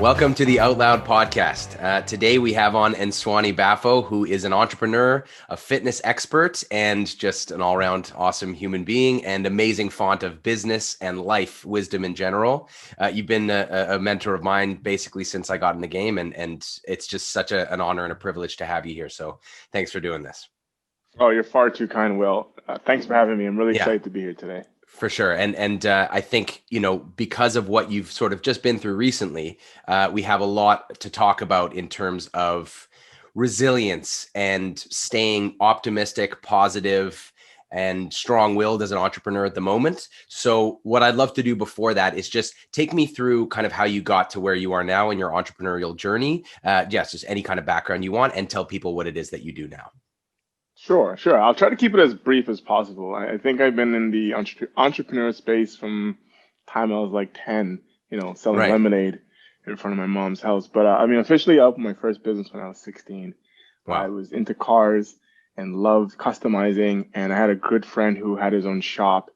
Welcome to the OutLoud podcast. Today we have on Nsuani Baffoe, who is an entrepreneur, a fitness expert, and just an all-around awesome human being and amazing font of business and life wisdom in general. You've been a mentor of mine basically since I got in the game, and it's just such an honor and a privilege to have you here. So thanks for doing this. Oh, you're far too kind, Will. Thanks for having me. I'm really excited to be here today. For sure. And I think, because of what you've sort of just been through recently, we have a lot to talk about in terms of resilience and staying optimistic, positive, and strong-willed as an entrepreneur at the moment. So what I'd love to do before that is just take me through kind of how you got to where you are now in your entrepreneurial journey. Just any kind of background you want, and tell people what it is that you do now. Sure. I'll try to keep it as brief as possible. I think I've been in the entrepreneur space from time I was like 10, selling lemonade in front of my mom's house. But officially up my first business when I was 16. Wow. I was into cars and loved customizing. And I had a good friend who had his own shop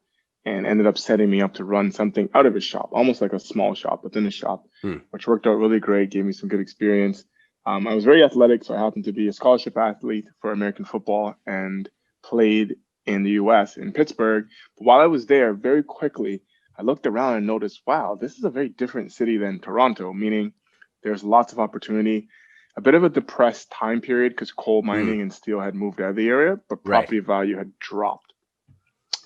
and ended up setting me up to run something out of his shop, almost like a small shop within a shop, which worked out really great, gave me some good experience. I was very athletic, so I happened to be a scholarship athlete for American football and played in the US in Pittsburgh. But while I was there, very quickly, I looked around and noticed, wow, this is a very different city than Toronto, meaning there's lots of opportunity, a bit of a depressed time period because coal mining and steel had moved out of the area, but property value had dropped.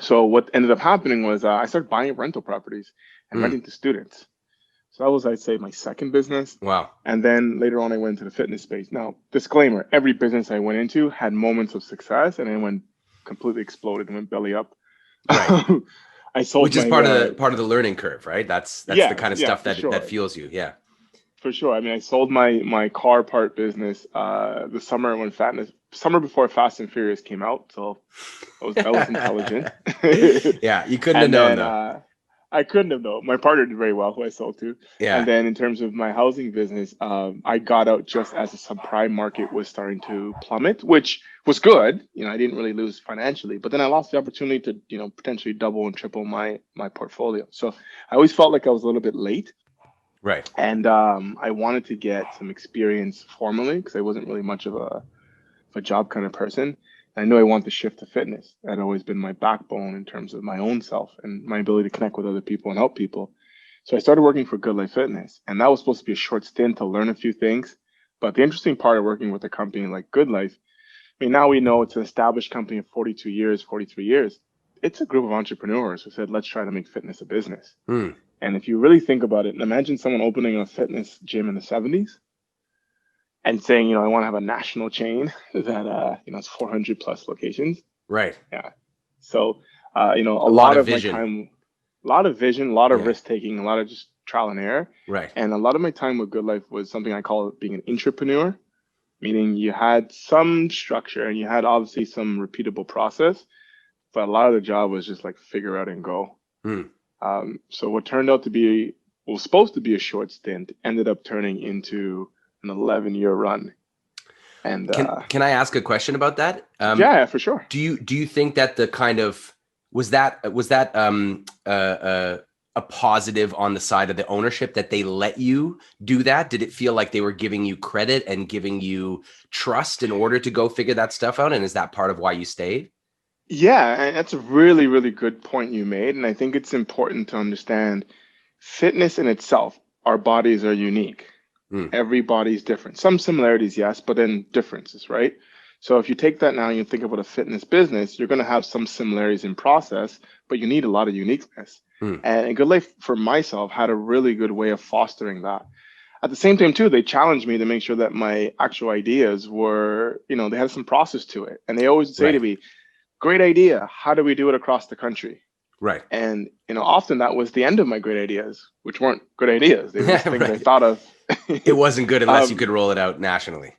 So what ended up happening was I started buying rental properties and renting to students. So that was, I'd say, my second business. Wow. And then later on, I went into the fitness space. Now, disclaimer, every business I went into had moments of success and then went completely exploded and went belly up. Right. I sold Which is part of the learning curve, right? That's the kind of stuff that fuels you. Yeah. For sure. I sold my car part business the summer before Fast and Furious came out. So that was intelligent. Yeah, you couldn't have known though. I couldn't have known. My partner did very well, who I sold to. Yeah. And then in terms of my housing business, I got out just as the subprime market was starting to plummet, which was good. I didn't really lose financially, but then I lost the opportunity to, potentially double and triple my portfolio. So I always felt like I was a little bit late. Right. And I wanted to get some experience formally because I wasn't really much of a job kind of person. I knew I wanted to shift to fitness. That had always been my backbone in terms of my own self and my ability to connect with other people and help people. So I started working for Good Life Fitness, and that was supposed to be a short stint to learn a few things. But the interesting part of working with a company like Good Life, now we know it's an established company of 43 years. It's a group of entrepreneurs who said, let's try to make fitness a business. And if you really think about it, imagine someone opening a fitness gym in the 70s. And saying, I want to have a national chain that, it's 400 plus locations. Right. Yeah. So, a lot of vision. My time, a lot of vision, a lot of risk taking, a lot of just trial and error. Right. And a lot of my time with Good Life was something I call being an entrepreneur, meaning you had some structure and you had obviously some repeatable process, but a lot of the job was just like figure out and go. So what turned out to be, was supposed to be a short stint, ended up turning into an 11-year run. And can I ask a question about that? Yeah, for sure. Do you think that the kind of was that a positive on the side of the ownership that they let you do that? Did it feel like they were giving you credit and giving you trust in order to go figure that stuff out? And is that part of why you stayed? Yeah, and that's a really, really good point you made. And I think it's important to understand fitness in itself, our bodies are unique. Every body's different. Some similarities, yes, but then differences, right? So if you take that now and you think about a fitness business, you're going to have some similarities in process, but you need a lot of uniqueness. And Good Life, for myself, had a really good way of fostering that. At the same time, too, they challenged me to make sure that my actual ideas were, they had some process to it. And they always say to me, great idea. How do we do it across the country? Right. And, often that was the end of my great ideas, which weren't good ideas. They were just things I thought of. It wasn't good unless you could roll it out nationally.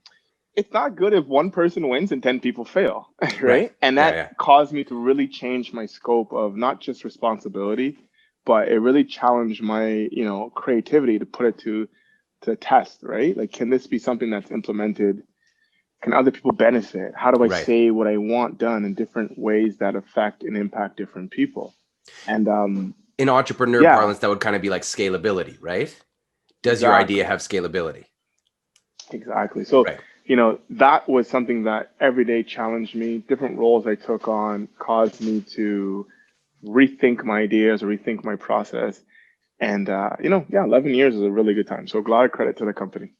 It's not good if one person wins and 10 people fail, right? And that caused me to really change my scope of not just responsibility, but it really challenged my, creativity to put it to the test, right? Like, can this be something that's implemented? Can other people benefit? How do I say what I want done in different ways that affect and impact different people? And in entrepreneur parlance, that would kind of be like scalability, right? does your idea have scalability? Exactly. So, Right. that was something that every day challenged me. Different roles I took on caused me to rethink my ideas, rethink my process. And, 11 years is a really good time. So a lot of credit to the company.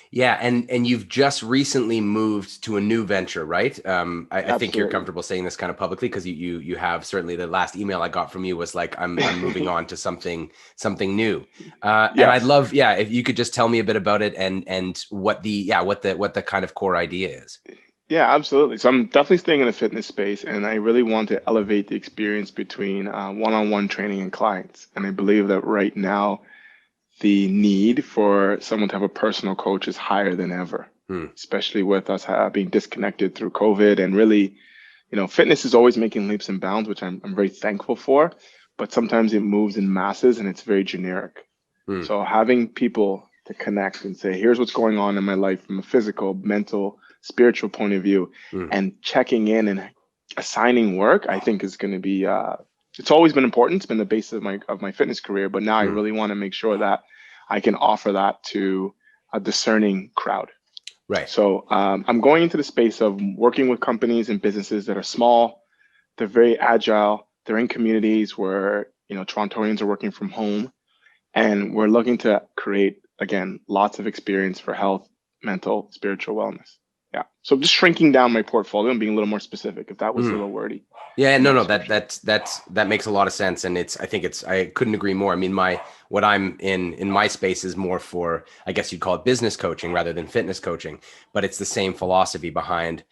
Yeah, and you've just recently moved to a new venture, right? I think you're Absolutely. comfortable saying this kind of publicly because you have. Certainly the last email I got from you was like, I'm moving on to something new. And I'd Yes. love, if you could just tell me a bit about it and what the kind of core idea is. Yeah, absolutely. So I'm definitely staying in the fitness space, and I really want to elevate the experience between one-on-one training and clients. And I believe that right now, the need for someone to have a personal coach is higher than ever, especially with us being disconnected through COVID. And really, fitness is always making leaps and bounds, which I'm very thankful for. But sometimes it moves in masses and it's very generic. So having people to connect and say, here's what's going on in my life from a physical, mental, spiritual point of view, and checking in and assigning work, I think is going to be it's always been important. It's been the basis of my fitness career, but now I really want to make sure that I can offer that to a discerning crowd. Right. So I'm going into the space of working with companies and businesses that are small, they're very agile, they're in communities where Torontonians are working from home, and we're looking to create, again, lots of experience for health, mental, spiritual wellness. Yeah. So just shrinking down my portfolio and being a little more specific, if that was a little wordy. Yeah, no, that makes a lot of sense. And I couldn't agree more. I mean, what I'm in my space is more for, I guess you'd call it business coaching rather than fitness coaching, but it's the same philosophy behind.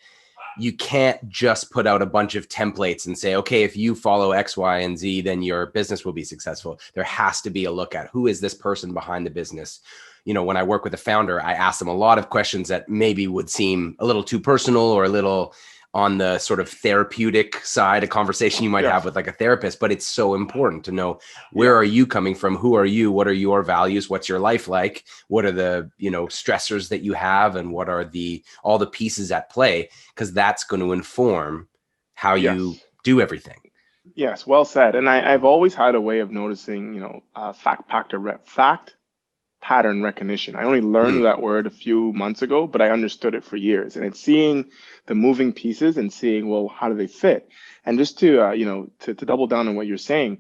You can't just put out a bunch of templates and say, okay, if you follow X, Y, and Z, then your business will be successful. There has to be a look at who is this person behind the business. When I work with a founder, I ask them a lot of questions that maybe would seem a little too personal or a little on the sort of therapeutic side, a conversation you might have with like a therapist, but it's so important to know where are you coming from? Who are you? What are your values? What's your life like? What are the, stressors that you have? And what are all the pieces at play? Because that's going to inform how you do everything. Yes, well said. And I've always had a way of noticing, fact pattern recognition. I only learned that word a few months ago, but I understood it for years. And it's seeing the moving pieces and seeing, well, how do they fit? And just to double down on what you're saying,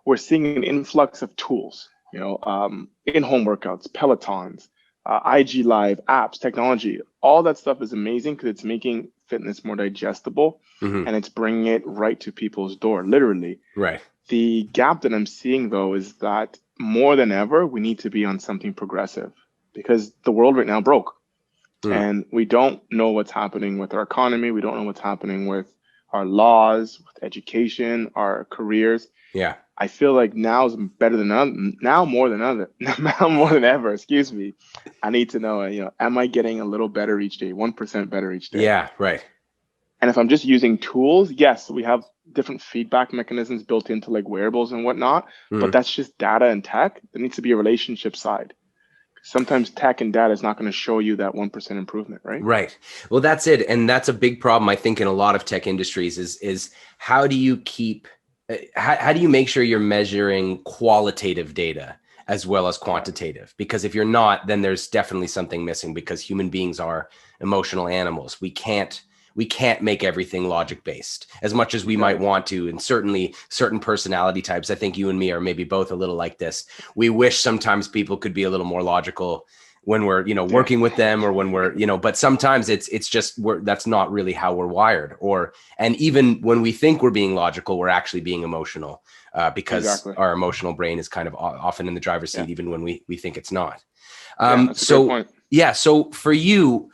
we're seeing an influx of tools, in-home workouts, Pelotons, IG Live, apps, technology. All that stuff is amazing because it's making fitness more digestible and it's bringing it right to people's door, literally. Right. The gap that I'm seeing, though, is that more than ever, we need to be on something progressive because the world right now broke. And we don't know what's happening with our economy. We don't know what's happening with our laws, with education, our careers. Yeah. I feel like now is better than now more than ever. Excuse me. I need to know, am I getting a little better each day, 1% better each day? Yeah. Right. And if I'm just using tools, yes, we have different feedback mechanisms built into like wearables and whatnot, but that's just data and tech. There needs to be a relationship side. Sometimes tech and data is not going to show you that 1% improvement, right? Right. Well, that's it. And that's a big problem, I think, in a lot of tech industries is how do you how do you make sure you're measuring qualitative data as well as quantitative? Because if you're not, then there's definitely something missing because human beings are emotional animals. We can't make everything logic based as much as we might want to. And certainly certain personality types, I think you and me are maybe both a little like this. We wish sometimes people could be a little more logical when we're, working with them or when we're, but sometimes it's just, that's not really how we're wired and even when we think we're being logical, we're actually being emotional because our emotional brain is kind of often in the driver's seat, even when we think it's not. That's a great point. Yeah. So for you,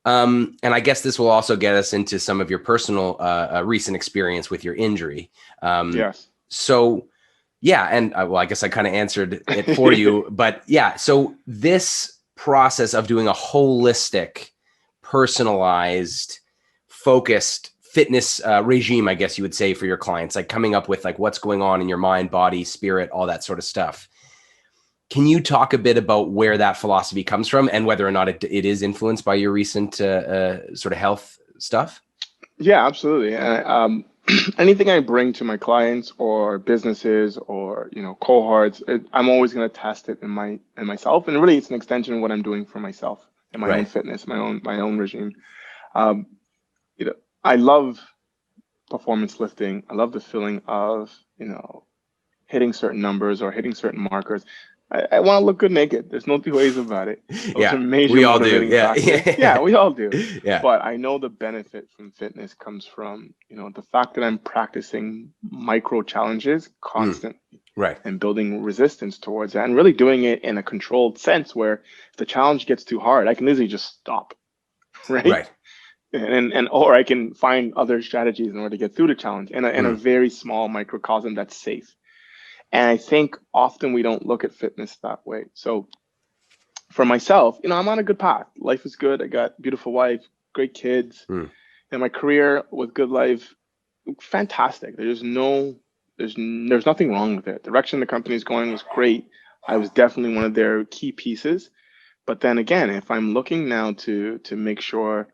and I guess this will also get us into some of your personal recent experience with your injury. Yes. So, yeah, and I guess I kind of answered it for you, but yeah. So this process of doing a holistic, personalized, focused fitness regime, I guess you would say for your clients, like coming up with like what's going on in your mind, body, spirit, all that sort of stuff. Can you talk a bit about where that philosophy comes from and whether or not it is influenced by your recent sort of health stuff? Yeah, absolutely. anything I bring to my clients or businesses or cohorts, I'm always going to test it in myself, and really it's an extension of what I'm doing for myself and my own Right. fitness, my own regime. Um, I love performance lifting. I love the feeling of hitting certain numbers or hitting certain markers. I want to look good naked. There's no two ways about it. Those are Yeah, major we all do. motivating Yeah. factors. Yeah, we all do. Yeah. But I know the benefit from fitness comes from, the fact that I'm practicing micro challenges constantly Right. and building resistance towards that and really doing it in a controlled sense where if the challenge gets too hard, I can easily just stop, right? Right. And or I can find other strategies in order to get through the challenge in a very small microcosm that's safe. And I think often we don't look at fitness that way. So for myself, I'm on a good path. Life is good. I got beautiful wife, great kids, and my career with good life, fantastic. There's nothing wrong with it. The direction the company is going was great. I was definitely one of their key pieces. But then again, if I'm looking now to make sure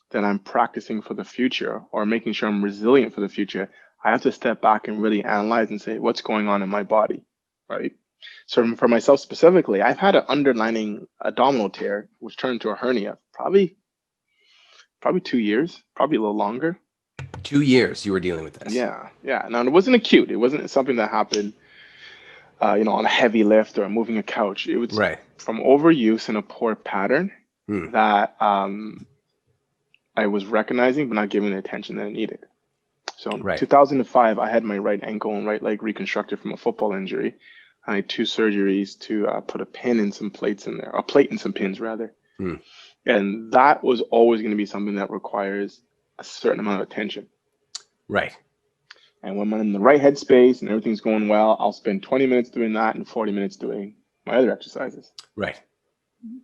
that I'm practicing for the future or making sure I'm resilient for the future, I have to step back and really analyze and say, what's going on in my body, right? So for myself specifically, I've had an underlying abdominal tear, which turned into a hernia, probably 2 years, probably a little longer. 2 years you were dealing with this. Yeah. Now it wasn't acute. It wasn't something that happened, on a heavy lift or moving a couch. It was Right. from overuse and a poor pattern that I was recognizing, but not giving the attention that I needed. So in 2005, I had my right ankle and right leg reconstructed from a football injury. I had 2 surgeries to put a pin and some plates in there, a plate and some pins rather. And that was always going to be something that requires a certain amount of attention. Right. And when I'm in the right headspace and everything's going well, I'll spend 20 minutes doing that and 40 minutes doing my other exercises. Right.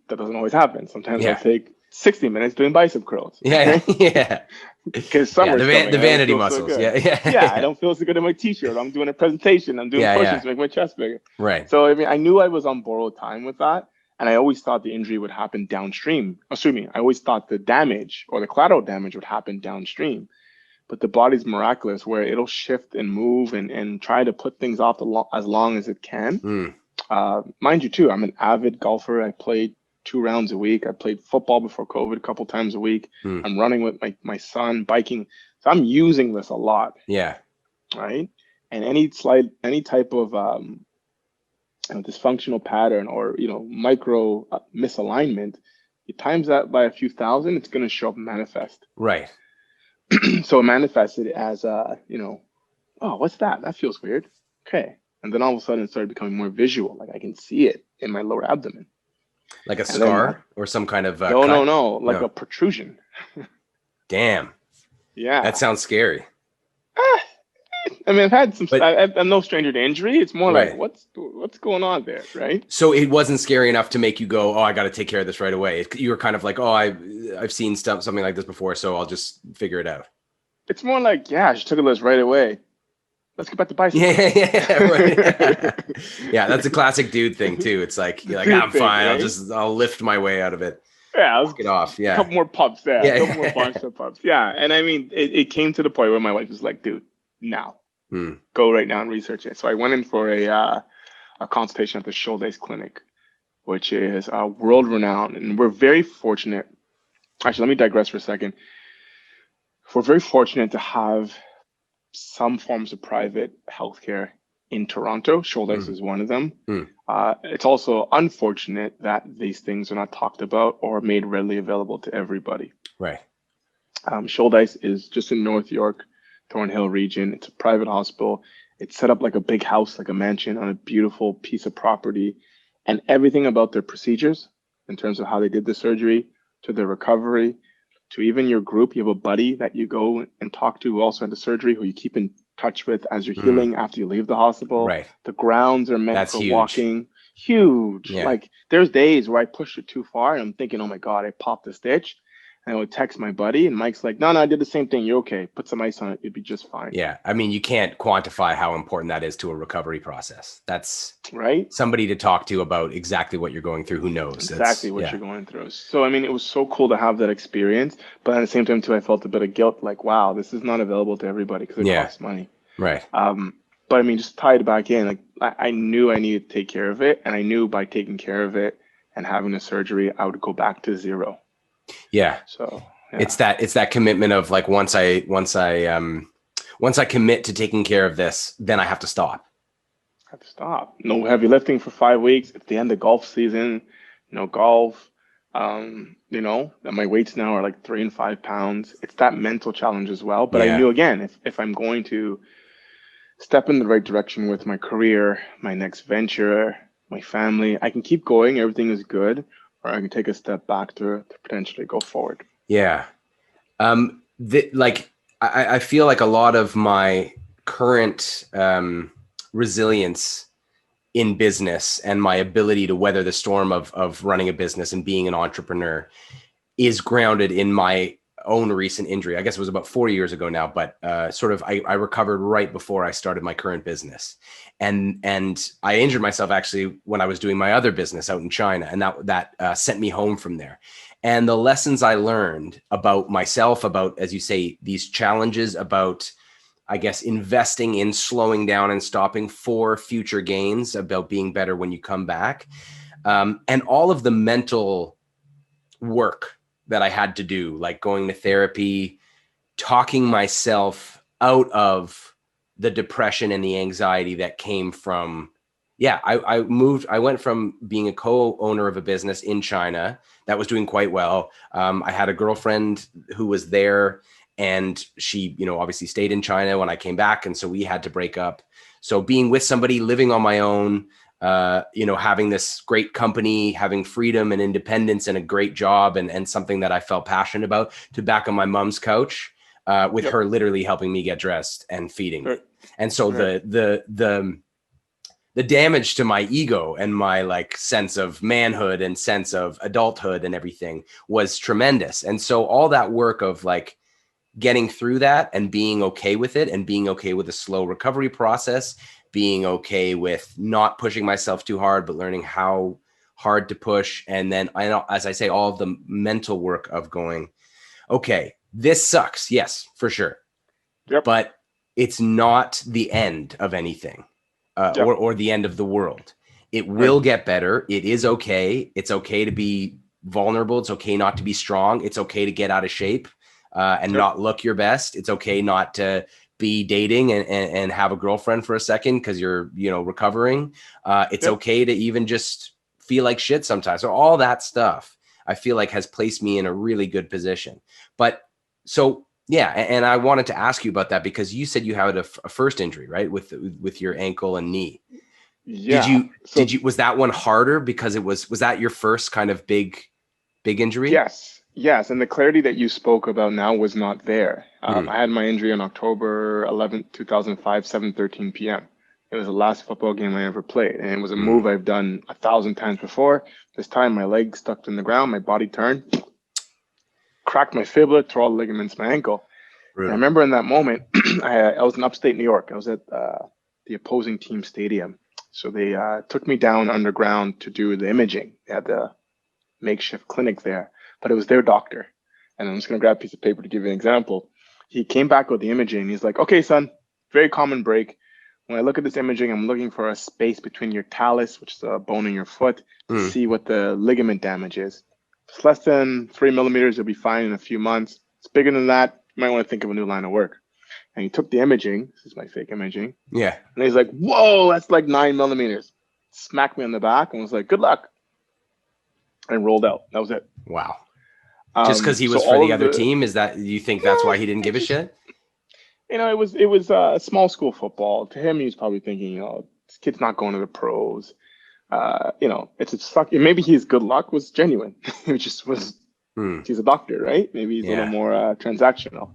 That doesn't always happen. Sometimes Yeah. I'll take 60 minutes doing bicep curls. Yeah. Yeah. Because summer's coming. The vanity muscles. So yeah. I don't feel so good in my t-shirt. I'm doing a presentation. I'm doing push-ups to make my chest bigger. Right. So I knew I was on borrowed time with that. And I always thought the injury would happen downstream. I always thought the damage or the collateral damage would happen downstream. But the body's miraculous where it'll shift and move and try to put things off as long as it can. Mind you, too, I'm an avid golfer. I played 2 rounds a week. I played football before COVID a couple times a week. I'm running with my son, biking. So I'm using this a lot. Yeah. Right. And any type of dysfunctional pattern or micro misalignment, you times that by a few thousand, it's going to show up and manifest. Right. So it manifested as oh, what's that? That feels weird. Okay. And then all of a sudden it started becoming more visual. Like I can see it in my lower abdomen. Like a scar or some kind of no, like a protrusion. Damn. Yeah. That sounds scary. I mean, I've had some. I'm no stranger to injury. It's more like what's going on there, right? So it wasn't scary enough to make you go, "Oh, I got to take care of this right away." You were kind of like, "Oh, I've seen something like this before, so I'll just figure it out." It's more like, yeah, I should took a list right away. Let's get back to bicycle. Right. Yeah, that's a classic dude thing too. It's like you're like, I'm fine. Right? I'll lift my way out of it. Yeah, let's get off. Yeah, a couple more pumps there. A couple more bicep pumps. Yeah, and I mean, it came to the point where my wife was like, "Dude, now, go right now and research it." So I went in for a consultation at the Shoulder's Clinic, which is world renowned, and we're very fortunate. Actually, let me digress for a second. We're very fortunate to have some forms of private healthcare in Toronto. Shoulder's is one of them. It's also unfortunate that these things are not talked about or made readily available to everybody. Right. Shoulder's is just in North York, Thornhill region. It's a private hospital. It's set up like a big house, like a mansion on a beautiful piece of property. And everything about their procedures, in terms of how they did the surgery, to their recovery, to even your group. You have a buddy that you go and talk to who also had the surgery, who you keep in touch with as you're healing after you leave the hospital. Right. The grounds are meant for walking. Huge. Yeah. Like there's days where I pushed it too far and I'm thinking, oh my God, I popped a stitch. And I would text my buddy, and Mike's like, no, I did the same thing. You're okay. Put some ice on it. You'd be just fine. Yeah. I mean, you can't quantify how important that is to a recovery process. That's Right? somebody to talk to about exactly what you're going through. Who knows? Exactly what you're going through. So, I mean, it was so cool to have that experience. But at the same time, too, I felt a bit of guilt. Like, wow, this is not available to everybody because it costs money. Right. But I mean, just tied back in, like I knew I needed to take care of it. And I knew by taking care of it and having the surgery, I would go back to zero. Yeah. So yeah. It's that commitment of like, once I commit to taking care of this, then I have to stop. No heavy lifting for 5 weeks. It's the end of golf season, golf. And my weights now are like 3 and 5 pounds. It's that mental challenge as well. But I knew, again, if I'm going to step in the right direction with my career, my next venture, my family, I can keep going. Everything is good, or I can take a step back to potentially go forward. Yeah. I feel like a lot of my current resilience in business and my ability to weather the storm of running a business and being an entrepreneur is grounded in my own recent injury. I guess it was about 4 years ago now, but I recovered right before I started my current business. And I injured myself actually when I was doing my other business out in China. And that sent me home from there. And the lessons I learned about myself, about, as you say, these challenges, about, I guess, investing in slowing down and stopping for future gains, about being better when you come back. And all of the mental work that I had to do, like going to therapy, talking myself out of the depression and the anxiety that came from, I went from being a co-owner of a business in China that was doing quite well. I had a girlfriend who was there, and she, obviously stayed in China when I came back. And so we had to break up. So being with somebody, living on my own, having this great company, having freedom and independence and a great job and something that I felt passionate about, to back on my mom's couch with her literally helping me get dressed and feeding me. And so the damage to my ego and my like sense of manhood and sense of adulthood and everything was tremendous. And so all that work of like getting through that and being okay with it, and being okay with a slow recovery process, being okay with not pushing myself too hard, but learning how hard to push. And then I know, as I say, all of the mental work of going, okay, this sucks. Yes, for sure. But it's not the end of anything or the end of the world. It will get better. It is okay. It's okay to be vulnerable. It's okay not to be strong. It's okay to get out of shape and not look your best. It's okay not to be dating and have a girlfriend for a second because you're, recovering. It's okay to even just feel like shit sometimes. So all that stuff, I feel like, has placed me in a really good position. But so, yeah. And I wanted to ask you about that because you said you had a first injury, right? With your ankle and knee. Yeah. Was that one harder because was that your first kind of big injury? Yes. And the clarity that you spoke about now was not there. I had my injury on October 11th, 2005, 7:13 p.m. It was the last football game I ever played. And it was a move I've done 1,000 times before. This time my leg stuck in the ground, my body turned, cracked my fibula, tore all the ligaments in my ankle. And I remember in that moment, I was in upstate New York. I was at the opposing team stadium. So they took me down underground to do the imaging. They had the makeshift clinic there, but it was their doctor. And I'm just going to grab a piece of paper to give you an example. He came back with the imaging. He's like, okay, son, very common break. When I look at this imaging, I'm looking for a space between your talus, which is a bone in your foot, to see what the ligament damage is. If it's less than 3 millimeters, you'll be fine in a few months. It's bigger than that, you might want to think of a new line of work. And he took the imaging. This is my fake imaging. Yeah. And he's like, whoa, that's like 9 millimeters. Smacked me on the back and was like, good luck. And rolled out. That was it. Wow. Just because he was for the other team? Is that, you think that's why he didn't give a shit? It was small school football. To him, he was probably thinking, this kid's not going to the pros. It's a suck. Maybe his good luck was genuine. It just was. He's a doctor, right? Maybe he's a little more transactional.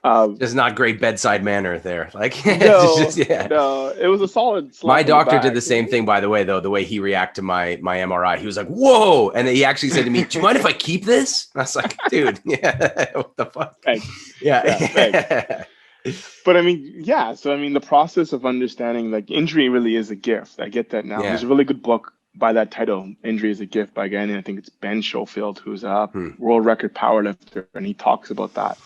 Just not great bedside manner there. Like, No, yeah. no, it was a solid My slap on the doctor did back. the same thing, by the way, though, the way he reacted to my MRI. He was like, whoa. And he actually said to me, do you mind if I keep this? And I was like, dude, yeah, what the fuck? Thanks. Yeah, thanks. Yeah. But I mean, yeah. So I mean, the process of understanding like injury really is a gift. I get that now. There's Yeah. a really good book by that title, "Injury is a Gift" by a guy, and I think it's Ben Schofield, who's a Hmm. world record powerlifter, and he talks about that.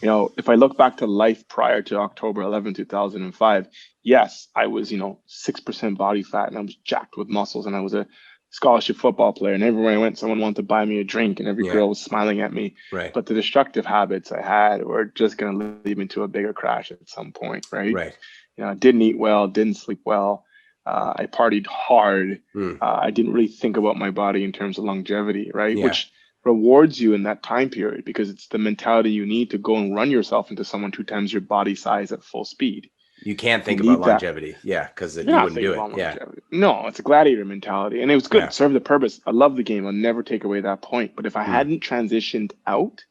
You know, if I look back to life prior to October 11, 2005, yes, I was, 6% body fat and I was jacked with muscles and I was a scholarship football player. And everywhere I went, someone wanted to buy me a drink and every Yeah. girl was smiling at me. Right. But the destructive habits I had were just going to lead me to a bigger crash at some point, right? Right. I didn't eat well, didn't sleep well. I partied hard. I didn't really think about my body in terms of longevity, right? Yeah. Which rewards you in that time period because it's the mentality you need to go and run yourself into someone 2 times your body size at full speed. You can't think You about need that. longevity. Yeah, because You're you not wouldn't do thinking it. about Yeah. longevity. No, it's a gladiator mentality. And it was good. Yeah. It served the purpose. I love the game. I'll never take away that point. But if I hadn't transitioned out,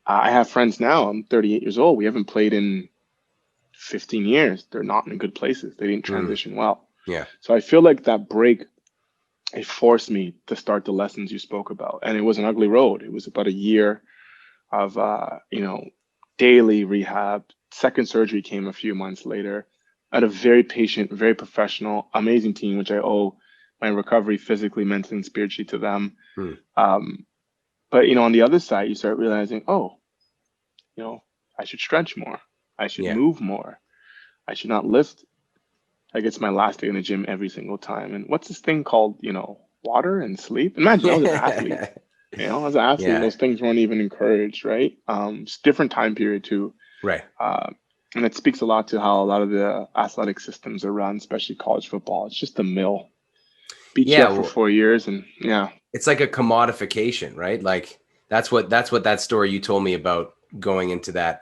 I have friends now. I'm 38 years old. We haven't played in 15 years. They're not in good places. They didn't transition well. Yeah. So I feel like that break, it forced me to start the lessons you spoke about. And it was an ugly road. It was about a year of, daily rehab. Second surgery came a few months later. I had a very patient, very professional, amazing team, which I owe my recovery physically, mentally, and spiritually to them. But, on the other side, you start realizing, I should stretch more. I should move more. I should not lift. Like it's my last day in the gym every single time. And what's this thing called, water and sleep? Imagine I was an athlete. I was an athlete. Yeah. Those things weren't even encouraged, right? It's a different time period too. Right. And it speaks a lot to how a lot of the athletic systems are run, especially college football. It's just a mill. Beat you up for 4 years and it's like a commodification, right? Like that's what that story you told me about going into that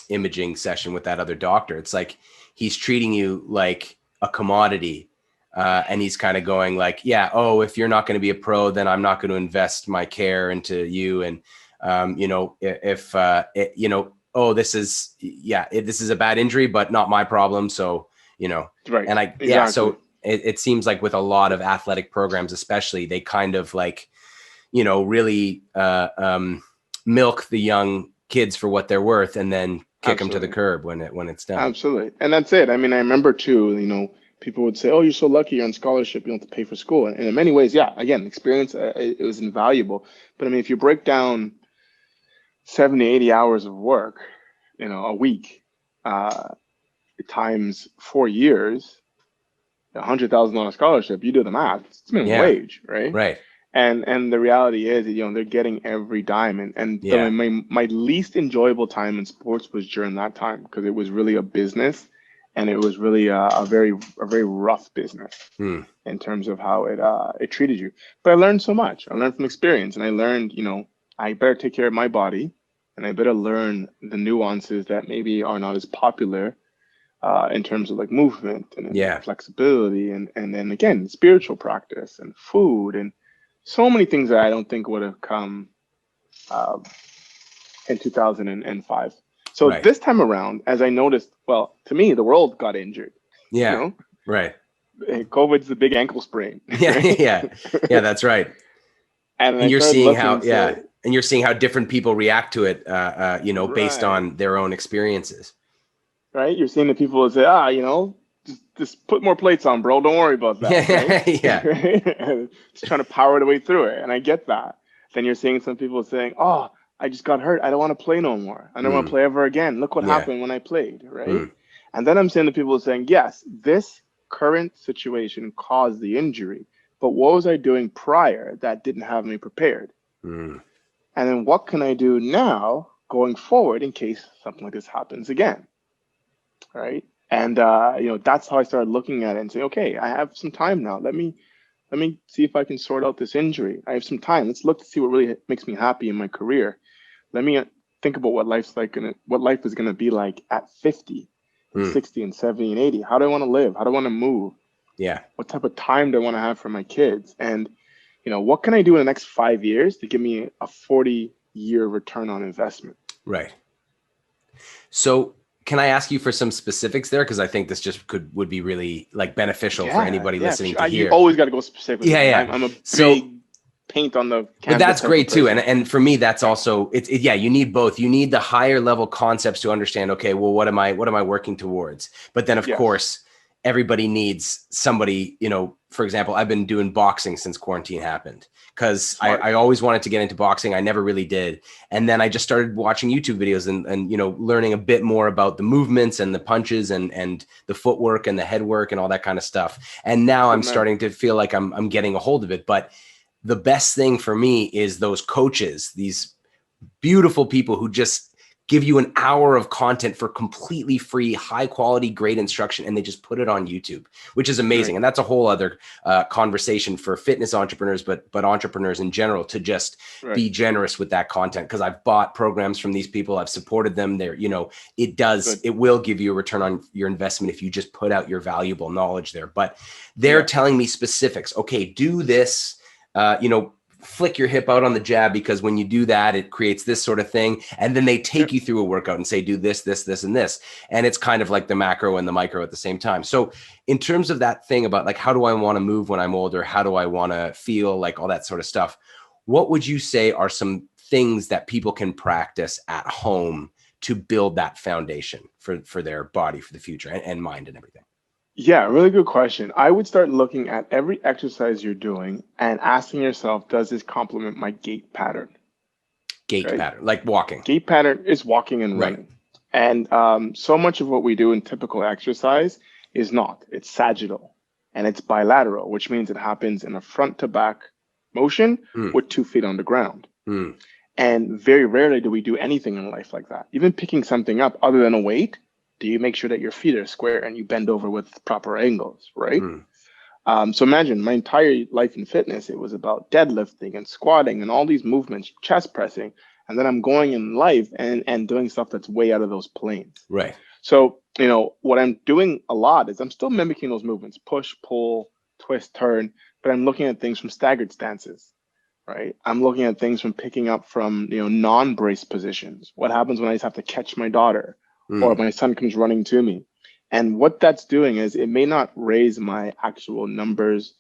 imaging session with that other doctor. It's like he's treating you like a commodity. And he's kind of going like, if you're not going to be a pro, then I'm not going to invest my care into you. And, this is a bad injury, but not my problem. So, right. And exactly. So it seems like with a lot of athletic programs, especially, they kind of like, really milk the young kids for what they're worth and then kick them to the curb when it's done. Absolutely. And that's it. I mean, I remember too, people would say, oh, you're so lucky you're on scholarship. You don't have to pay for school. And in many ways, again, experience, it was invaluable. But I mean, if you break down 70, 80 hours of work, a week, times 4 years, $100,000 scholarship, you do the math, it's minimum wage, right? Right. And the reality is, they're getting every dime. And my least enjoyable time in sports was during that time because it was really a business. And it was really a very rough business in terms of how it treated you. But I learned so much. I learned from experience, and I learned, I better take care of my body, and I better learn the nuances that maybe are not as popular in terms of like movement and flexibility, and then again spiritual practice and food and so many things that I don't think would have come in 2005. So this time around, as I noticed, well, to me, the world got injured. Yeah. Right. COVID's the big ankle sprain. Yeah. That's right. And you're seeing how, and you're seeing how different people react to it, based on their own experiences. Right. You're seeing the people that say, just put more plates on, bro. Don't worry about that. Right? Yeah. Just trying to power the way through it. And I get that. Then you're seeing some people saying, oh, I just got hurt. I don't want to play no more. I don't want to play ever again. Look what happened when I played, right? And then I'm seeing the people saying, yes, this current situation caused the injury, but what was I doing prior that didn't have me prepared? And then what can I do now going forward in case something like this happens again, right? And, that's how I started looking at it and saying, okay, I have some time now. Let me see if I can sort out this injury. I have some time. Let's look to see what really makes me happy in my career. Let me think about what life's like and what life is going to be like at 50, 60 and 70 and 80. How do I want to live? How do I want to move? Yeah. What type of time do I want to have for my kids? And, what can I do in the next 5 years to give me a 40-year return on investment? Right. So can I ask you for some specifics there? Because I think this just would be really like beneficial for anybody Yeah, for listening sure. to You hear. always got to go specific with Yeah, me. yeah. I'm a So, big paint on the but canvas that's type of great too. person. And for me, that's also yeah, you need both. You need the higher level concepts to understand, okay, well, what am I working towards? But then of Yes. course, everybody needs somebody, for example, I've been doing boxing since quarantine happened because Smart. I always wanted to get into boxing. I never really did. And then I just started watching YouTube videos and learning a bit more about the movements and the punches and the footwork and the head work and all that kind of stuff. And now Good I'm man. starting to feel like I'm getting a hold of it. But the best thing for me is those coaches, these beautiful people who just give you an hour of content for completely free, high quality, great instruction. And they just put it on YouTube, which is amazing. Right. And that's a whole other conversation for fitness entrepreneurs, but entrepreneurs in general to just be generous with that content. Cause I've bought programs from these people. I've supported them there. It will give you a return on your investment if you just put out your valuable knowledge there, but they're telling me specifics. Okay, do this, flick your hip out on the jab because when you do that, it creates this sort of thing. And then they take you through a workout and say, do this, this, this, and this. And it's kind of like the macro and the micro at the same time. So in terms of that thing about like, how do I want to move when I'm older? How do I want to feel, like all that sort of stuff? What would you say are some things that people can practice at home to build that foundation for their body, for the future and mind and everything? Yeah, really good question. I would start looking at every exercise you're doing and asking yourself, does this complement my gait pattern? Gait Okay. pattern, like walking. Gait pattern is walking and Right. running. And so much of what we do in typical exercise is not. It's sagittal and it's bilateral, which means it happens in a front to back motion with 2 feet on the ground. And very rarely do we do anything in life like that. Even picking something up other than a weight, do you make sure that your feet are square and you bend over with proper angles, right? So imagine my entire life in fitness, it was about deadlifting and squatting and all these movements, chest pressing. And then I'm going in life and doing stuff that's way out of those planes. Right. So, what I'm doing a lot is I'm still mimicking those movements, push, pull, twist, turn, but I'm looking at things from staggered stances, right? I'm looking at things from picking up from, non-brace positions. What happens when I just have to catch my daughter or my son comes running to me? And what that's doing is it may not raise my actual numbers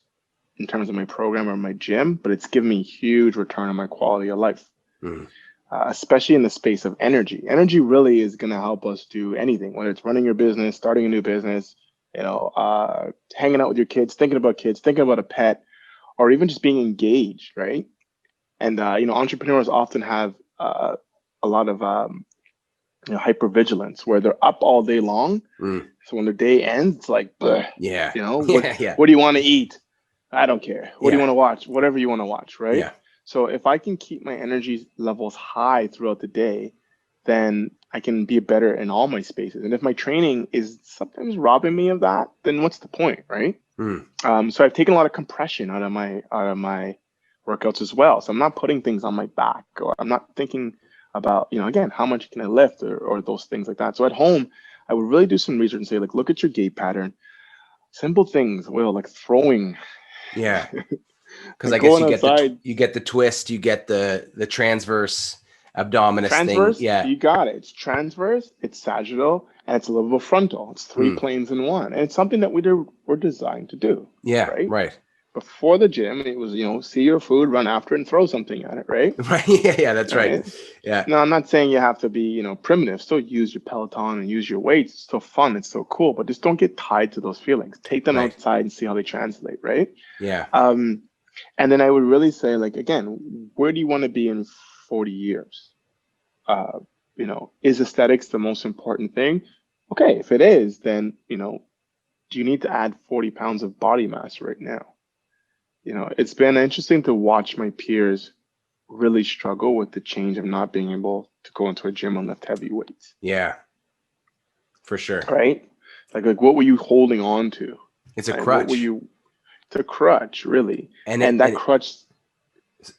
in terms of my program or my gym, but it's giving me huge return on my quality of life, especially in the space of energy. Energy really is going to help us do anything, whether it's running your business, starting a new business, hanging out with your kids, thinking about a pet, or even just being engaged, right? And, entrepreneurs often have a lot of hypervigilance where they're up all day long. So when the day ends, it's like, what do you want to eat? I don't care. What do you want to watch? Whatever you want to watch, right? Yeah. So if I can keep my energy levels high throughout the day, then I can be better in all my spaces. And if my training is sometimes robbing me of that, then what's the point, right? So I've taken a lot of compression out of my workouts as well. So I'm not putting things on my back, or I'm not thinking about, again, how much can I lift or those things like that. So at home, I would really do some research and say, like, look at your gait pattern. Simple things, like throwing. Yeah. Because like I guess you get the twist, you get the transverse abdominis transverse thing. Yeah. You got it. It's transverse, it's sagittal, and it's level frontal. It's 3 planes in one. And it's something that we're designed to do. Yeah. Right. Before the gym, it was, see your food, run after it, and throw something at it, right? Right. Yeah, that's right. Yeah. No, I'm not saying you have to be, primitive. Still use your Peloton and use your weights. It's still fun. It's still cool, but just don't get tied to those feelings. Take them outside and see how they translate, right? Yeah. And then I would really say, like, again, where do you want to be in 40 years? Is aesthetics the most important thing? Okay, if it is, then, do you need to add 40 pounds of body mass right now? It's been interesting to watch my peers really struggle with the change of not being able to go into a gym and lift heavy weights. Yeah, for sure. Right? Like what were you holding on to? It's a crutch. It's a crutch, really. And that crutch.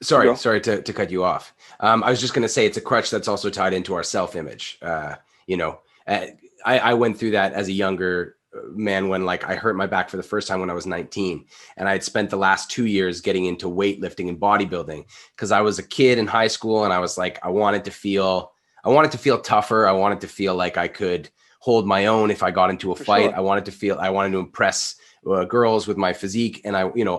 Sorry to cut you off. I was just going to say it's a crutch that's also tied into our self-image. I went through that as a younger man when I hurt my back for the first time when I was 19, and I had spent the last 2 years getting into weightlifting and bodybuilding because I was a kid in high school and I was like, I wanted I wanted to feel tougher. I wanted to feel like I could hold my own if I got into a fight. Sure. I wanted to impress girls with my physique. And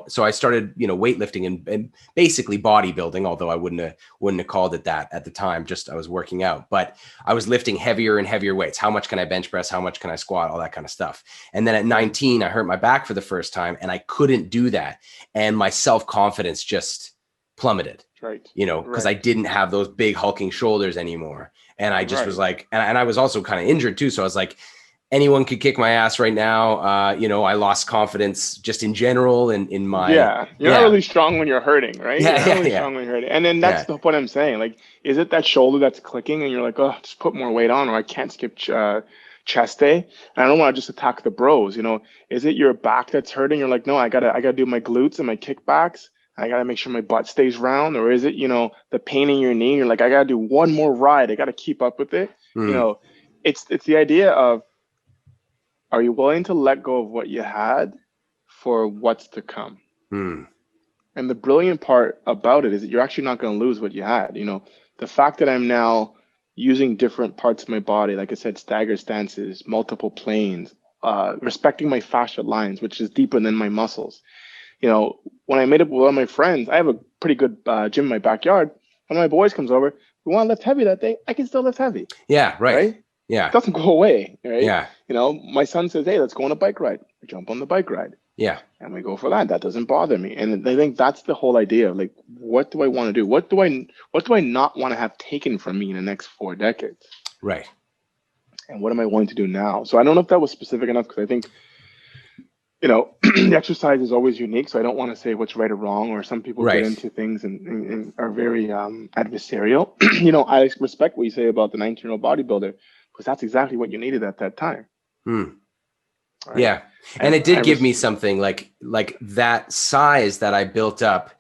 so I started, weightlifting and basically bodybuilding, although I wouldn't have called it that at the time. Just I was working out, but I was lifting heavier and heavier weights. How much can I bench press? How much can I squat? All that kind of stuff. And then at 19, I hurt my back for the first time and I couldn't do that. And my self-confidence just plummeted, Right. because I didn't have those big hulking shoulders anymore. And I just was like, and I was also kind of injured too. So I was like, anyone could kick my ass right now. I lost confidence just in general in my. You're not really strong when you're hurting, right? Yeah, you're not really strong when you're hurting. And then that's the point I'm saying. Like, is it that shoulder that's clicking and you're like, oh, just put more weight on, or I can't skip chest day. And I don't want to just attack the bros. Is it your back that's hurting? You're like, no, I gotta do my glutes and my kickbacks. I got to make sure my butt stays round. Or is it, the pain in your knee? You're like, I got to do one more ride. I got to keep up with it. It's the idea of, are you willing to let go of what you had for what's to come? And the brilliant part about it is that you're actually not going to lose what you had. The fact that I'm now using different parts of my body, like I said, stagger stances, multiple planes, respecting my fascia lines, which is deeper than my muscles. When I made up with one of my friends, I have a pretty good gym in my backyard. One of my boys comes over. We want to lift heavy that day. I can still lift heavy. Yeah, right. Yeah. It doesn't go away, right? Yeah. My son says, hey, let's go on a bike ride. We jump on the bike ride. Yeah. And we go for that. That doesn't bother me. And I think that's the whole idea of like, what do I want to do? What do I not want to have taken from me in the next 4 decades? Right. And what am I willing to do now? So I don't know if that was specific enough, because I think, the exercise is always unique. So I don't want to say what's right or wrong, or some people get into things and are very adversarial. I respect what you say about the 19-year-old bodybuilder, because that's exactly what you needed at that time. Right? Yeah. And it did give me something like that size that I built up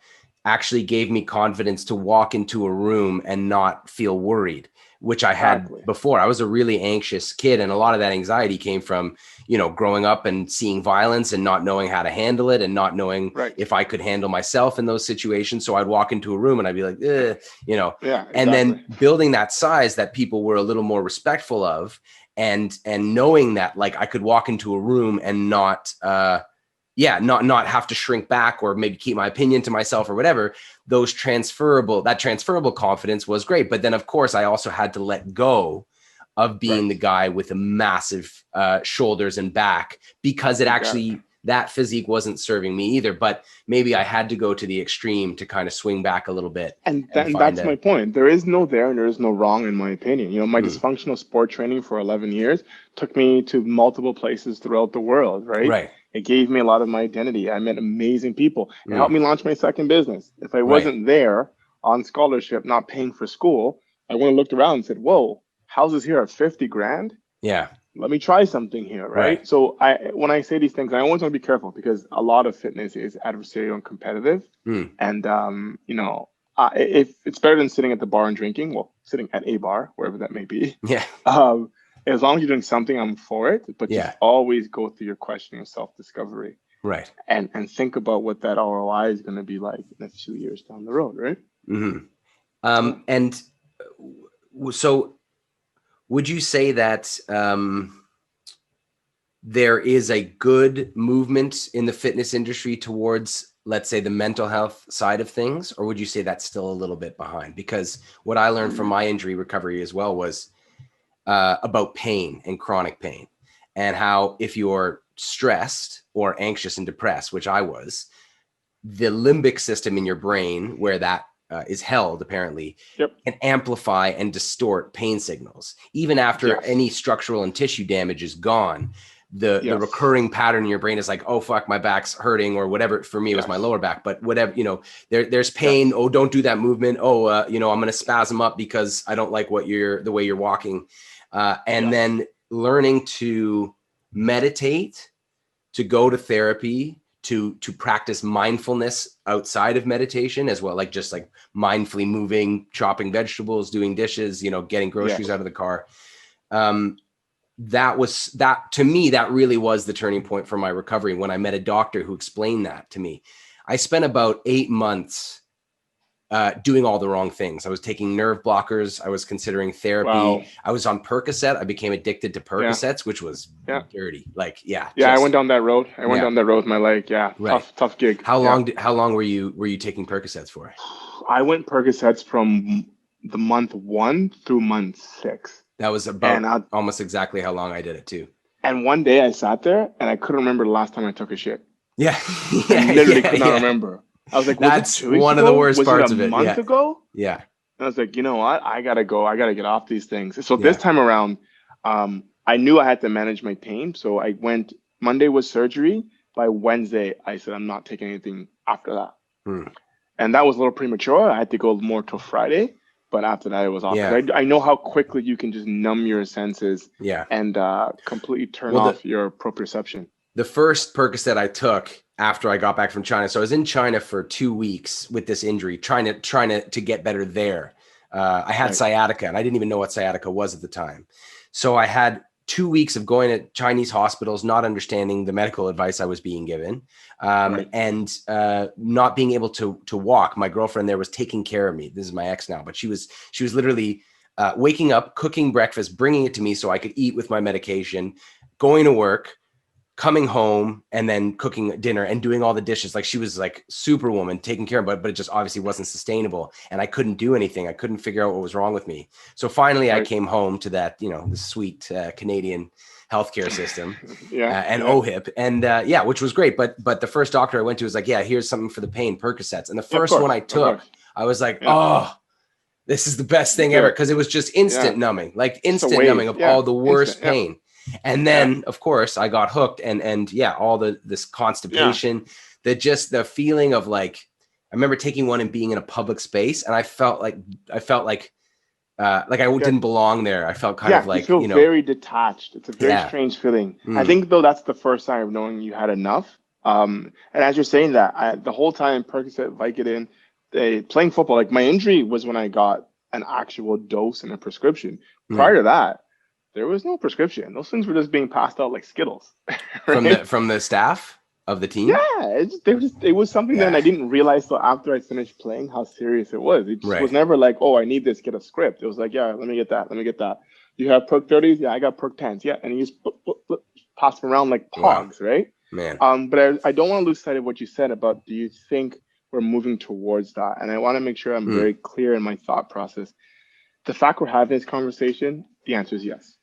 actually gave me confidence to walk into a room and not feel worried, which I had before. I was a really anxious kid. And a lot of that anxiety came from, growing up and seeing violence and not knowing how to handle it and not knowing if I could handle myself in those situations. So I'd walk into a room and I'd be like, and then building that size that people were a little more respectful of, and knowing that like I could walk into a room and not have to shrink back or maybe keep my opinion to myself or whatever. That transferable confidence was great. But then of course I also had to let go of being the guy with the massive shoulders and back, because it actually, that physique wasn't serving me either. But maybe I had to go to the extreme to kind of swing back a little bit. And that's my point. There is no there and there is no wrong, in my opinion. My dysfunctional sport training for 11 years took me to multiple places throughout the world, right? Right. It gave me a lot of my identity. I met amazing people. It helped me launch my second business. If I wasn't there on scholarship, not paying for school, I would have looked around and said, whoa, houses here are 50 grand. Yeah. Let me try something here. Right. So when I say these things, I always want to be careful, because a lot of fitness is adversarial and competitive. And, if it's better than sitting at the bar and drinking, well, sitting at a bar, wherever that may be. Yeah. As long as you're doing something, I'm for it. But just always go through your questioning of self-discovery. Right. And think about what that ROI is going to be like in a few years down the road. Right. And so would you say that there is a good movement in the fitness industry towards, let's say, the mental health side of things? Or would you say that's still a little bit behind? Because what I learned from my injury recovery as well was about pain and chronic pain, and how if you're stressed or anxious and depressed, which I was, the limbic system in your brain, where that is held apparently, can amplify and distort pain signals. Even after any structural and tissue damage is gone, the recurring pattern in your brain is like, oh, fuck, my back's hurting, or whatever. For me, it was my lower back, but whatever, there's pain. Oh, don't do that movement. Oh, I'm going to spasm up because I don't like the way you're walking. And then learning to meditate, to go to therapy, to practice mindfulness outside of meditation as well, like just like mindfully moving, chopping vegetables, doing dishes, getting groceries out of the car. That to me, that really was the turning point for my recovery, when I met a doctor who explained that to me. I spent about 8 months doing all the wrong things. I was taking nerve blockers. I was considering therapy. Wow. I was on Percocet. I became addicted to Percocets, which was Yeah. dirty. Like, yeah. Yeah, I went down that road. I went down that road with my leg. Yeah. Right. Tough gig. How long were you taking Percocets for? I went Percocets from the month 1 through month 6. That was about almost exactly how long I did it too. And one day I sat there and I couldn't remember the last time I took a shit. Yeah. I literally could not remember. I was like, that's one of the worst parts of it. Was it a month ago? Yeah. And I was like, you know what? I gotta go. I gotta get off these things. So this time around, I knew I had to manage my pain. So I went, Monday was surgery. By Wednesday, I said, I'm not taking anything after that. And that was a little premature. I had to go more till Friday. But after that, it was off. Yeah. I know how quickly you can just numb your senses and completely turn off your proprioception. The first Percocet I took after I got back from China. So I was in China for 2 weeks with this injury, trying to get better there. I had sciatica, and I didn't even know what sciatica was at the time. So I had 2 weeks of going to Chinese hospitals, not understanding the medical advice I was being given, and not being able to walk. My girlfriend there was taking care of me. This is my ex now, but she was literally waking up, cooking breakfast, bringing it to me so I could eat with my medication, going to work, coming home, and then cooking dinner and doing all the dishes. Like, she was like superwoman taking care of me, but it just obviously wasn't sustainable. And I couldn't do anything. I couldn't figure out what was wrong with me. So finally I came home to that, the sweet Canadian healthcare system and OHIP. And which was great. But the first doctor I went to was like, here's something for the pain, Percocets. And the first one I took, I was like, oh, this is the best thing ever. Cause it was just instant numbing, like instant numbing of all the worst pain. And then, of course, I got hooked, and all this constipation, the feeling of like, I remember taking one and being in a public space, and I felt like I didn't belong there. I felt kind of like, you feel very detached. It's a very strange feeling. I think though that's the first sign of knowing you had enough. And as you're saying that, the whole time Percocet, Vicodin, playing football, like my injury was when I got an actual dose and a prescription. Prior to that, there was no prescription. Those things were just being passed out like Skittles. From the staff of the team. Yeah, it was something that I didn't realize till after I finished playing how serious it was. It just was never like, oh, I need this, get a script. It was like, let me get that. You have perk 30s? Yeah, I got perk 10s. Yeah, and you just pass them around like pogs, right? Man. But I don't want to lose sight of what you said about, do you think we're moving towards that? And I want to make sure I'm very clear in my thought process. The fact we're having this conversation, the answer is yes.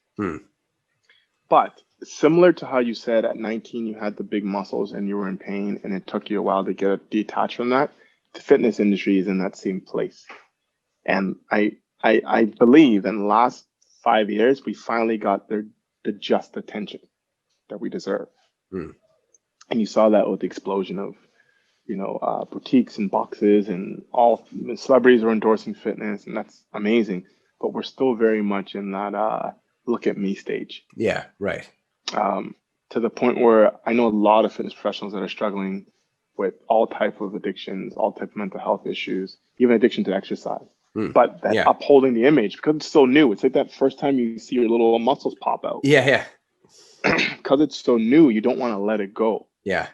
But similar to how you said at 19 you had the big muscles and you were in pain and it took you a while to get detached from that, the fitness industry is in that same place. And I believe in the last 5 years we finally got the just attention that we deserve. And you saw that with the explosion of boutiques and boxes, and all celebrities are endorsing fitness, and that's amazing. But we're still very much in that look at me stage. Yeah, right. To the point where I know a lot of fitness professionals that are struggling with all type of addictions, all type of mental health issues, even addiction to exercise. But that upholding the image, because it's so new. It's like that first time you see your little muscles pop out. Yeah. Because it's so new, you don't want to let it go. Yeah.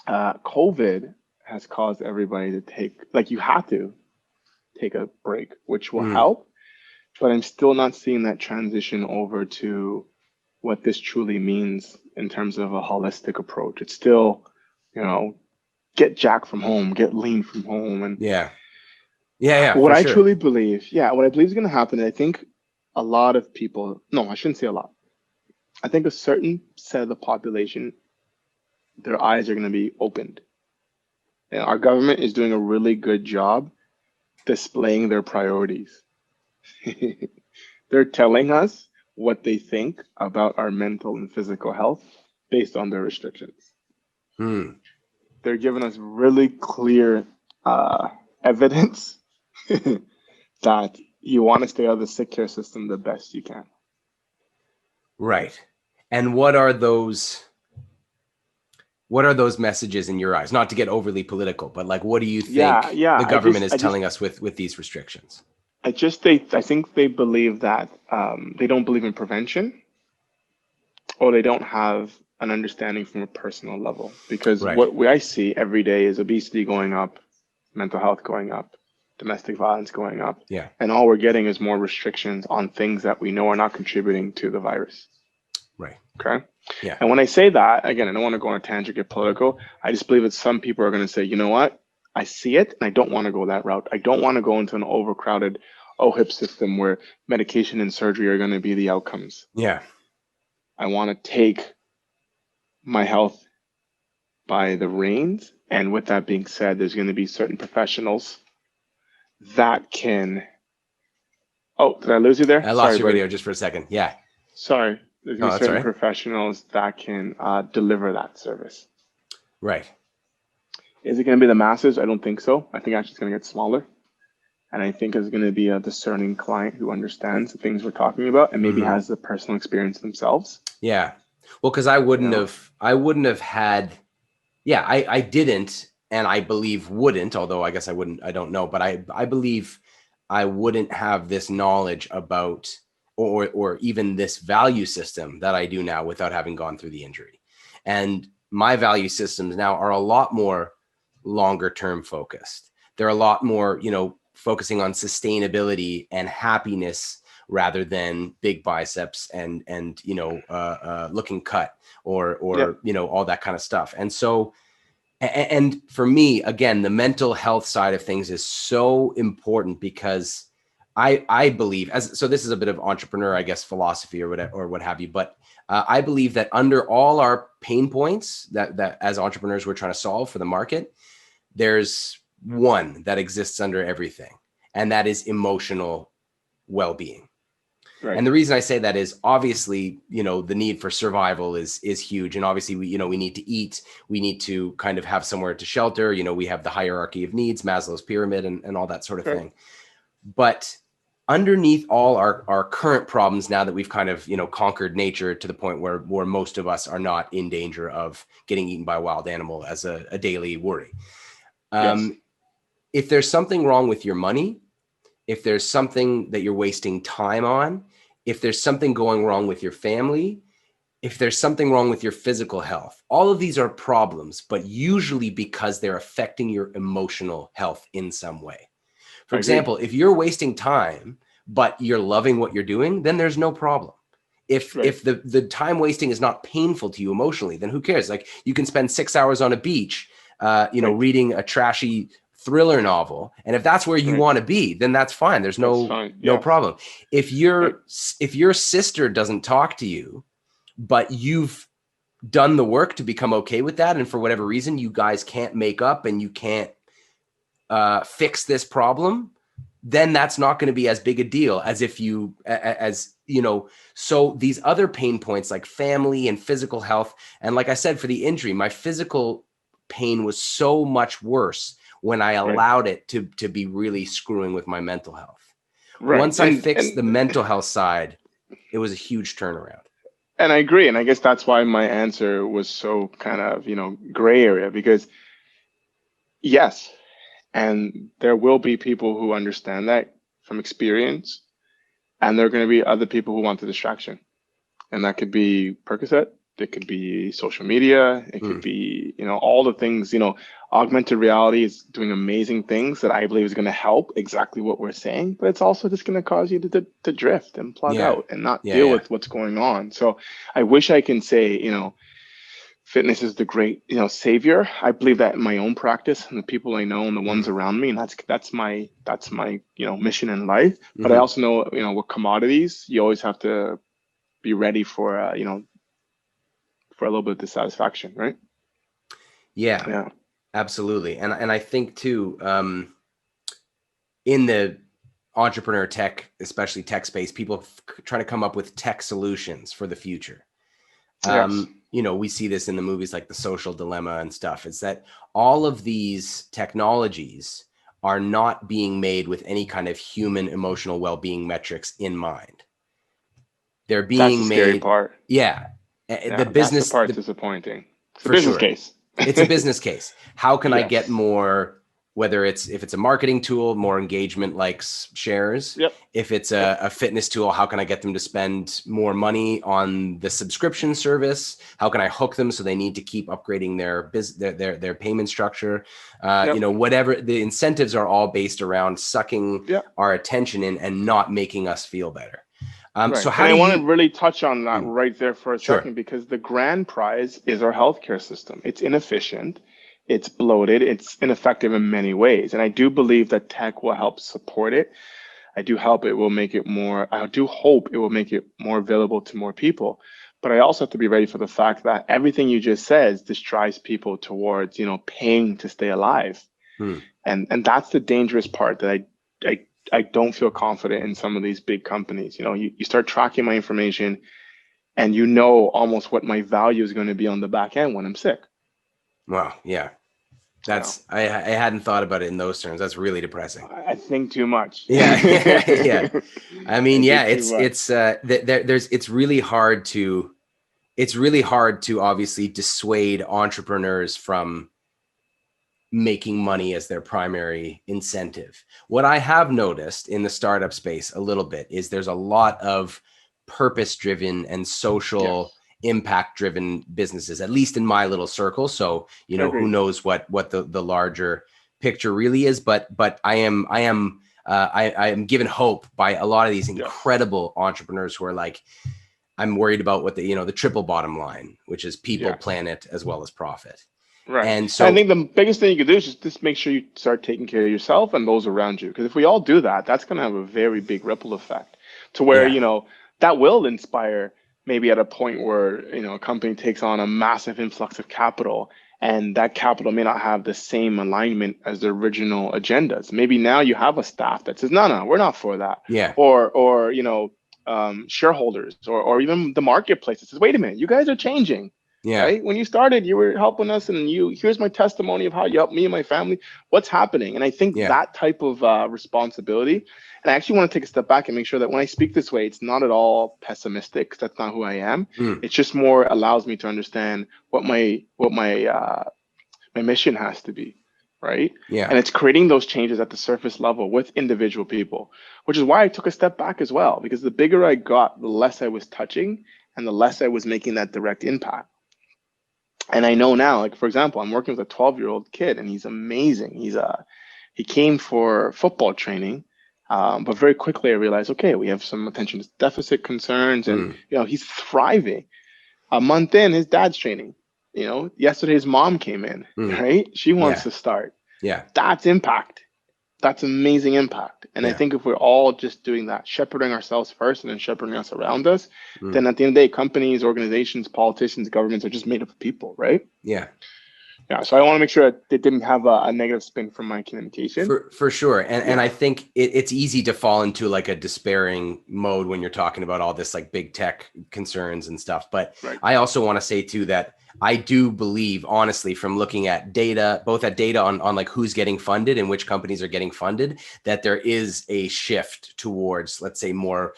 COVID has caused everybody to you have to take a break, which will help. But I'm still not seeing that transition over to what this truly means in terms of a holistic approach. It's still, get jack from home, get lean from home. And what I truly believe, what I believe is going to happen, I think a lot of people, no, I shouldn't say a lot. I think a certain set of the population, their eyes are going to be opened. And our government is doing a really good job displaying their priorities. They're telling us what they think about our mental and physical health based on their restrictions. They're giving us really clear evidence that you want to stay out of the sick care system the best you can. Right. And what are those messages in your eyes? Not to get overly political, but like, what do you think the government is telling us with these restrictions? I think they believe that they don't believe in prevention, or they don't have an understanding from a personal level. Because what I see every day is obesity going up, mental health going up, domestic violence going up. Yeah. And all we're getting is more restrictions on things that we know are not contributing to the virus. Right. Okay. Yeah. And when I say that, again, I don't want to go on a tangent, get political. I just believe that some people are going to say, you know what? I see it and I don't want to go that route. I don't want to go into an overcrowded OHIP system where medication and surgery are going to be the outcomes. Yeah. I want to take my health by the reins. And with that being said, there's going to be certain professionals that can. Oh, did I lose you there? I lost your video just for a second. Yeah. Sorry. There's going to be that's certain all right. professionals that can deliver that service. Right. Is it going to be the masses? I don't think so. I think actually it's going to get smaller. And I think it's going to be a discerning client who understands the things we're talking about and maybe has the personal experience themselves. Yeah. Well, because I wouldn't have had, I didn't, and I believe wouldn't, although I guess I wouldn't, I don't know, but I believe I wouldn't have this knowledge about, or even this value system that I do now without having gone through the injury. And my value systems now are a lot more longer term focused. They're a lot more, focusing on sustainability and happiness rather than big biceps and looking cut or all that kind of stuff. And so, and for me, again, the mental health side of things is so important because I believe, so this is a bit of entrepreneur, I guess, philosophy or whatever, or what have you, but I believe that under all our pain points that as entrepreneurs we're trying to solve for the market, there's one that exists under everything, and that is emotional well-being. Right. And the reason I say that is obviously, the need for survival is huge. And obviously we need to eat, we need to kind of have somewhere to shelter, we have the hierarchy of needs, Maslow's pyramid and all that sort of thing. But underneath all our current problems, now that we've kind of, conquered nature to the point where most of us are not in danger of getting eaten by a wild animal as a daily worry. If there's something wrong with your money, if there's something that you're wasting time on, if there's something going wrong with your family, if there's something wrong with your physical health, all of these are problems, but usually because they're affecting your emotional health in some way. For example, if you're wasting time, but you're loving what you're doing, then there's no problem. If the time wasting is not painful to you emotionally, then who cares? Like, you can spend 6 hours on a beach, reading a trashy thriller novel, and if that's where you want to be, then that's fine. There's no problem. If your sister doesn't talk to you, but you've done the work to become okay with that, and for whatever reason you guys can't make up and you can't fix this problem, then that's not going to be as big a deal as if so these other pain points like family and physical health, and like I said, for the injury, my physical pain was so much worse when I allowed it to be really screwing with my mental health. Once I fixed the mental health side, it was a huge turnaround. And I agree. And I guess that's why my answer was so kind of, gray area, because yes, and there will be people who understand that from experience, and there are going to be other people who want the distraction. And that could be Percocet, it could be social media, it could be, all the things, augmented reality is doing amazing things that I believe is going to help exactly what we're saying, but it's also just going to cause you to drift and plug out and not deal with what's going on. So I wish I can say, fitness is the great, savior. I believe that in my own practice and the people I know and the ones around me, and that's my mission in life. But I also know, with commodities, you always have to be ready for for a little bit of dissatisfaction, right? Yeah, absolutely. And I think too, in the entrepreneur tech, especially tech space, people trying to come up with tech solutions for the future. We see this in the movies like The Social Dilemma and stuff. It's that all of these technologies are not being made with any kind of human emotional well-being metrics in mind. They're being That's the scary part. The business, that's the part disappointing. It's a for business sure. case. It's a business case. How can I get more whether if it's a marketing tool, more engagement likes shares. Yep. If it's a fitness tool, how can I get them to spend more money on the subscription service? How can I hook them so they need to keep upgrading their payment structure? Whatever the incentives are, all based around sucking our attention in and not making us feel better. Right. So I want to really touch on that right there for a second, Sure. because the grand prize is our healthcare system. It's inefficient, it's bloated, it's ineffective in many ways. And I do believe that tech will help support it. I do hope it will make it more available to more people. But I also have to be ready for the fact that everything you just said just drives people towards, paying to stay alive. And that's the dangerous part that I don't feel confident in some of these big companies. You start tracking my information and almost what my value is going to be on the back end when I'm sick. Wow. Yeah. I hadn't thought about it in those terms. That's really depressing. I think too much. Yeah. Yeah. I mean, it's really hard to obviously dissuade entrepreneurs from making money as their primary incentive. What I have noticed in the startup space a little bit is there's a lot of purpose-driven and social impact-driven businesses, at least in my little circle. So, who knows what the larger picture really is, but I am given hope by a lot of these incredible entrepreneurs who are like, I'm worried about what the triple bottom line, which is people, planet, as well as profit. Right. And so I think the biggest thing you can do is just make sure you start taking care of yourself and those around you. Because if we all do that, that's going to have a very big ripple effect to where, that will inspire maybe at a point where, a company takes on a massive influx of capital, and that capital may not have the same alignment as the original agendas. Maybe now you have a staff that says, no, we're not for that. Yeah. Or shareholders or even the marketplace that says, wait a minute, you guys are changing. Yeah. Right. When you started, you were helping us, and here's my testimony of how you helped me and my family. What's happening? And I think that type of responsibility. And I actually want to take a step back and make sure that when I speak this way, it's not at all pessimistic, because that's not who I am. It's just more allows me to understand what my mission has to be. Right. Yeah. And it's creating those changes at the surface level with individual people, which is why I took a step back as well, because the bigger I got, the less I was touching and the less I was making that direct impact. And I know now, like, for example, I'm working with a 12-year-old kid, and he's amazing. He came for football training, but very quickly I realized, okay, we have some attention deficit concerns, and he's thriving. A month in, his dad's training. Yesterday his mom came in, right? She wants to start. Yeah, that's impact. That's amazing impact. And I think if we're all just doing that, shepherding ourselves first and then shepherding us around us, then at the end of the day, companies, organizations, politicians, governments are just made up of people, right? Yeah. Yeah. So I want to make sure that it didn't have a negative spin from my communication. For sure. And I think it's easy to fall into like a despairing mode when you're talking about all this like big tech concerns and stuff. But I also want to say too that I do believe, honestly, from looking at data, both at data on like who's getting funded and which companies are getting funded, that there is a shift towards, let's say, more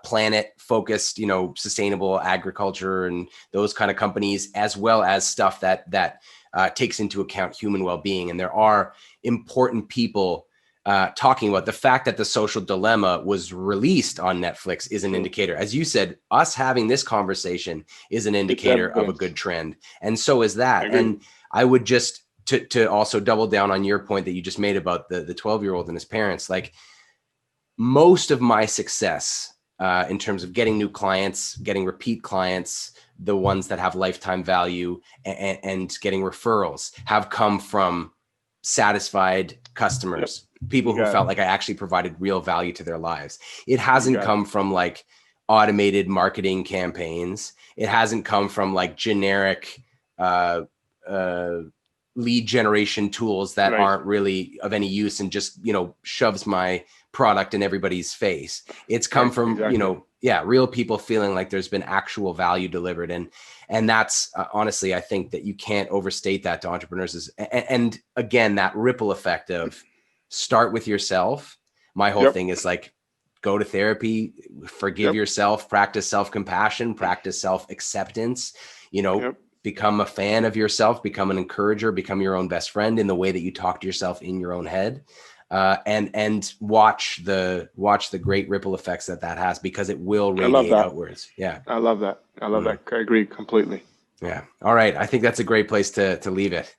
planet focused, sustainable agriculture and those kind of companies, as well as stuff that takes into account human well-being. And there are important people talking about the fact that The Social Dilemma was released on Netflix is an indicator. As you said, us having this conversation is an indicator of a good trend. And so is that. And I would just to also double down on your point that you just made about the 12-year-old and his parents, like most of my success in terms of getting new clients, getting repeat clients, the ones that have lifetime value and getting referrals have come from satisfied customers, people who felt like I actually provided real value to their lives. It hasn't come from like automated marketing campaigns. It hasn't come from like generic lead generation tools that aren't really of any use and just, shoves my product in everybody's face. It's come from, real people feeling like there's been actual value delivered. And that's honestly, I think that you can't overstate that to entrepreneurs. And again, that ripple effect of start with yourself. My whole thing is like, go to therapy, forgive yourself, practice self-compassion, practice self-acceptance, become a fan of yourself, become an encourager, become your own best friend in the way that you talk to yourself in your own head. And watch the great ripple effects that has, because it will radiate outwards. Yeah. I love that. I love that. I agree completely. Yeah. All right. I think that's a great place to leave it.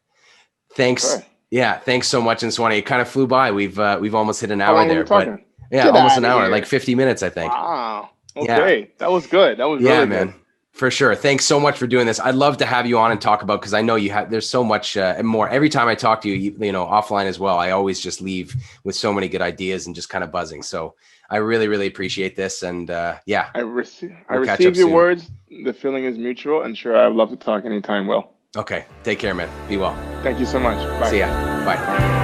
Thanks. Okay. Yeah. Thanks so much, Nsuani. It kind of flew by. We've almost hit an hour there, but yeah, almost an hour, like 50 minutes, I think. Wow. Okay. Yeah. That was good. That was really man. Good. For sure. Thanks so much for doing this. I'd love to have you on and talk about, because I know there's so much and more. Every time I talk to you, offline as well, I always just leave with so many good ideas and just kind of buzzing. So I really, really appreciate this. And yeah. I receive your words. The feeling is mutual, and sure, I'd love to talk anytime, Will. Okay. Take care, man. Be well. Thank you so much. Bye. See ya. Bye.